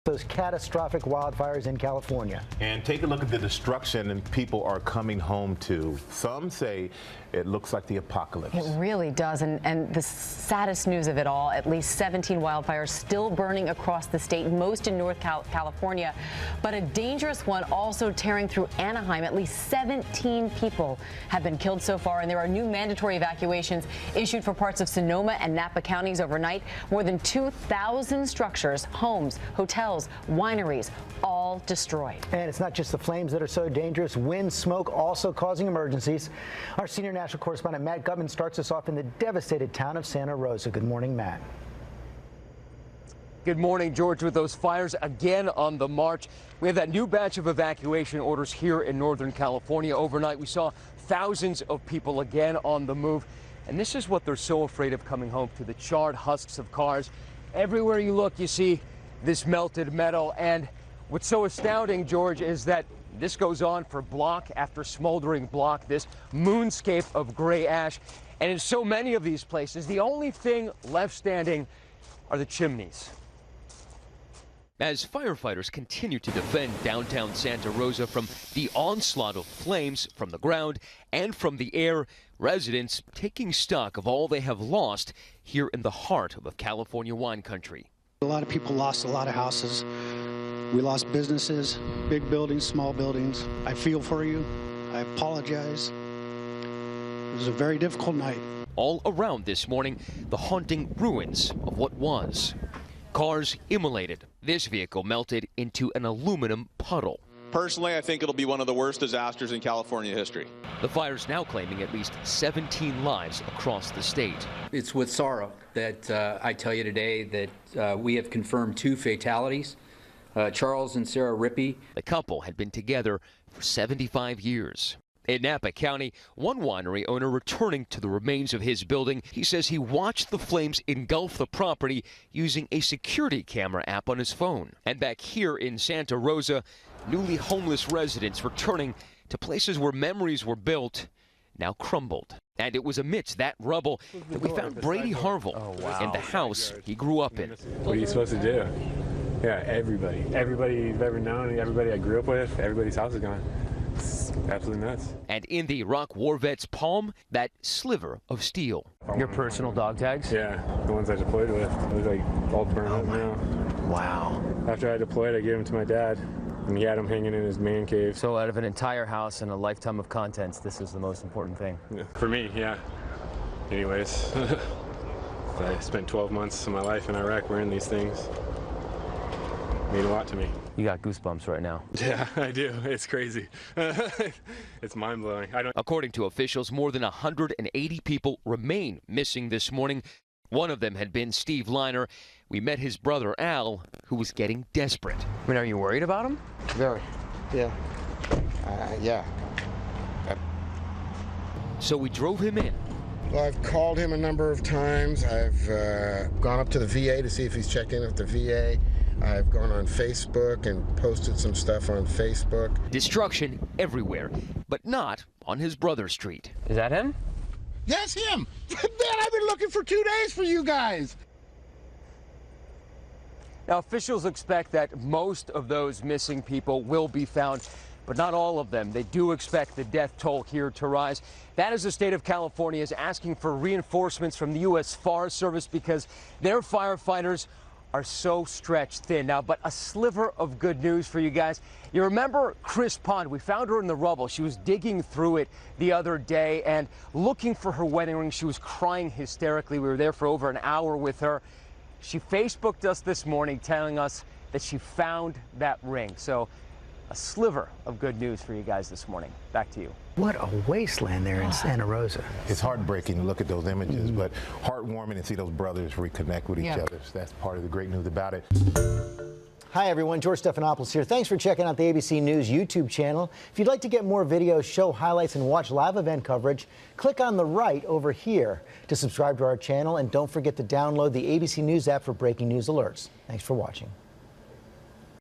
Those catastrophic wildfires in California. And take a look at the destruction and people are coming home to. Some say it looks like the apocalypse. It really does. And the saddest news of it all, at least 17 wildfires still burning across the state, most in North California. But a dangerous one also tearing through Anaheim. At least 17 people have been killed so far, and there are new mandatory evacuations issued for parts of Sonoma and Napa counties overnight. More than 2,000 structures, homes, hotels, wineries, all destroyed. And it's not just the flames that are so dangerous. Wind, smoke also causing emergencies. Our senior national correspondent Matt Gutman starts us off in the devastated town of Santa Rosa. Good morning, Matt. Good morning, George. With those fires again on the march, we have that new batch of evacuation orders here in Northern California. Overnight, we saw thousands of people again on the move. And this is what they're so afraid of coming home to: the charred husks of cars. Everywhere you look, you see this melted metal. And what's so astounding, George, is that this goes on for block after smoldering block, this moonscape of gray ash. And in so many of these places, the only thing left standing are the chimneys. As firefighters continue to defend downtown Santa Rosa from the onslaught of flames from the ground and from the air, residents taking stock of all they have lost here in the heart of California wine country. A lot of people lost a lot of houses. We lost businesses, big buildings, small buildings. I feel for you. I apologize. It was a very difficult night. All around this morning, the haunting ruins of what was. Cars immolated. This vehicle melted into an aluminum puddle. Personally, I think it'll be one of the worst disasters in California history. The fire's now claiming at least 17 lives across the state. It's with sorrow that I tell you today that we have confirmed 2 fatalities, Charles and Sarah Rippey. The couple had been together for 75 years. In Napa County, one winery owner returning to the remains of his building, he says he watched the flames engulf the property using a security camera app on his phone. And back here in Santa Rosa, newly homeless residents returning to places where memories were built now crumbled. And it was amidst that rubble that we found Brady Harville in the house he grew up in. What are you supposed to do? Yeah, everybody you've ever known, everybody I grew up with, everybody's house is gone. It's absolutely nuts. And in the Iraq war vet's palm, that sliver of steel. Your personal dog tags? Yeah, the ones I deployed with. They're like all burned up now. Wow. After I deployed, I gave them to my dad, and he had them hanging in his man cave. So out of an entire house and a lifetime of contents, this is the most important thing. Yeah, for me, yeah. Anyways, I spent 12 months of my life in Iraq wearing these things. Mean a lot to me. You got goosebumps right now. Yeah, I do. It's crazy. It's mind-blowing. According to officials, more than 180 people remain missing this morning. One of them had been Steve Liner. We met his brother Al, who was getting desperate. I mean, are you worried about him? Very. Yeah. Yeah. So we drove him in. Well, I've called him a number of times. I've gone up to the VA to see if he's checked in at the VA. I've gone on Facebook and posted some stuff on Facebook. Destruction everywhere, but not on his brother's street. Is that him? That's him. Man, I've been looking for 2 days for you guys. Now, officials expect that most of those missing people will be found, but not all of them. They do expect the death toll here to rise. That is the state of California is asking for reinforcements from the U.S. Forest Service because their firefighters are so stretched thin. Now, but a sliver of good news for you guys. You remember Chris Pond? We found her in the rubble. She was digging through it the other day and looking for her wedding ring. She was crying hysterically. We were there for over an hour with her. She Facebooked us this morning telling us that she found that ring. So a sliver of good news for you guys this morning. Back to you. What a wasteland there in Santa Rosa. It's heartbreaking to look at those images, but heartwarming to see those brothers reconnect with each other. So that's part of the great news about it. Hi, everyone. George Stephanopoulos here. Thanks for checking out the ABC News YouTube channel. If you'd like to get more videos, show highlights, and watch live event coverage, click on the right over here to subscribe to our channel. And don't forget to download the ABC News app for breaking news alerts. Thanks for watching.